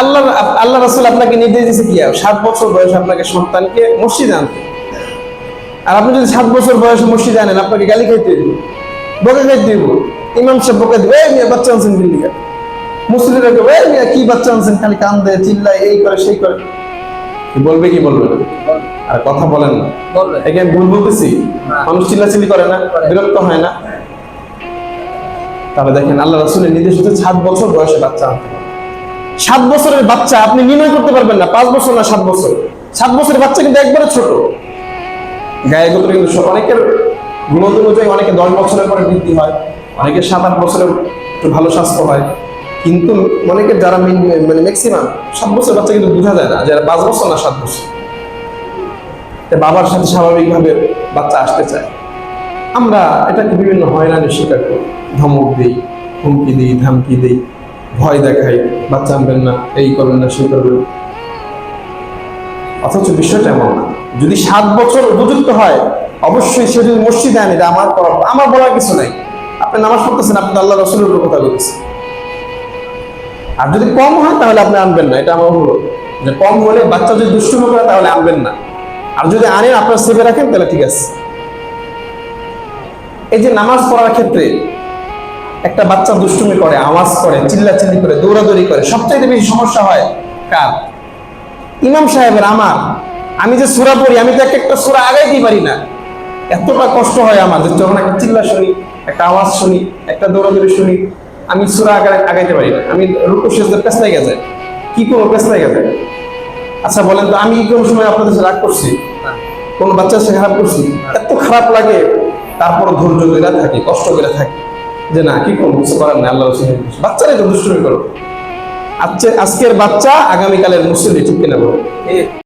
আল্লাহ আল্লাহ রাসূল আপনাকে নির্দেশ দিয়েছে কি 7 বছর বয়সে আপনাকে সন্তানকে মসজিদে আনতে। আর আপনি যদি 7 বছর বয়সে মসজিদে আনেন আপনাকে গালি খাইতে দিব, বকা খাইতে দিব, ইমাম সাহেব বকা দিবে, এই মিয়া বাচ্চা আনছেন দিল্লিকা, মুসলিমরা কে এই মিয়া কি বাচ্চা আনছেন, খালি কান্দে চিল্লায় এই করে সেই করে। কি বলবে কি বলবে না? আর কথা বলেন না, এখানে ভুল বলতেছি, মানুষ চিল্লাচিল্লি করে না, বিরক্ত হয় না? তাহলে দেখেন আল্লাহ রাসূলের নির্দেশ হচ্ছে 7 বছর বয়সে বাচ্চা আনতে হবে। 7 বছরের বাচ্চা আপনি নির্ণয় করতে পারবেন না 5 বছর না 7 বছর। 7 বছরের বাচ্চা কিন্তু একবারে ছোট, গায়ে গোত্র কিন্তু অনেকের গুণত অনুযায়ী অনেকে 10 বছরের পরে বৃদ্ধি হয়, অনেকের 7-8 বছরের একটু ভালো স্বাস্থ্য হয়, কিন্তু অনেকের যারা মানে ম্যাক্সিমাম 7 বছরের বাচ্চা কিন্তু বোঝা যায় না যারা 5 বছর না 7 বছর। বাবার সাথে স্বাভাবিকভাবে বাচ্চা আসতে চায়। আমরা এটাকে বিভিন্ন হয়রানির শিকার করি, ধমক দিই, হুমকি দিই, ধামকি দিই, ভয় দেখাই, বাচ্চা আনবেন না, এই করবেন না, সেই করবেন। অথচ বিষয়টা এমন না। যদি 7 বছর উপযুক্ত হয় অবশ্যই সে যদি মসজিদে আনে, আমার বলার কিছু নাই। আপনি নামাজ পড়তেছেন, আপনি আল্লাহ রাসূলের উপর কথা বলতেছেন। আর যদি কম হয় তাহলে আপনি আনবেন না, এটা আমার হলো যে কম হলে বাচ্চা যদি দুষ্টুমি করে তাহলে আনবেন না। আর যদি আনেন আপনার সেভে রাখেন তাহলে ঠিক আছে। এই যে নামাজ পড়ার ক্ষেত্রে একটা বাচ্চা দুষ্টুমি করে, আওয়াজ করে, চিল্লাচিল্লি করে, দৌড়াদৌড়ি করে, সবচাইতে বেশি সমস্যা হয় কার? ইমাম সাহেবের। আমি যে সূরা পড়ি আমি তো একটা সূরা আগাইতেই পারি না, এতটা কষ্ট হয় আমার যে যখন একটা চিল্লা শুনি, একটা আওয়াজ শুনি, একটা দৌড়াদৌড়ি শুনি, আমি সূরা আগাইতে পারি না। আমি রুকু সিজদা পেছ লেগে যায়, কি করবো, পেছ লেগে যায়। আচ্ছা বলেন তো, আমি কি কোনো সময় আপনাদের সাথে রাগ করছি? কোন বাচ্চার সাথে খারাপ করছি? এত খারাপ লাগে, তারপর ধৈর্য ধরে থাকি, কষ্ট করে থাকি যে না কি করবো, কিছু করার নেই, আল্লাহ বাচ্চারাই তো দুষ্টুমি করো। আজকের বাচ্চা আগামীকালের মুসলিম, ঠিক কিনা বলো?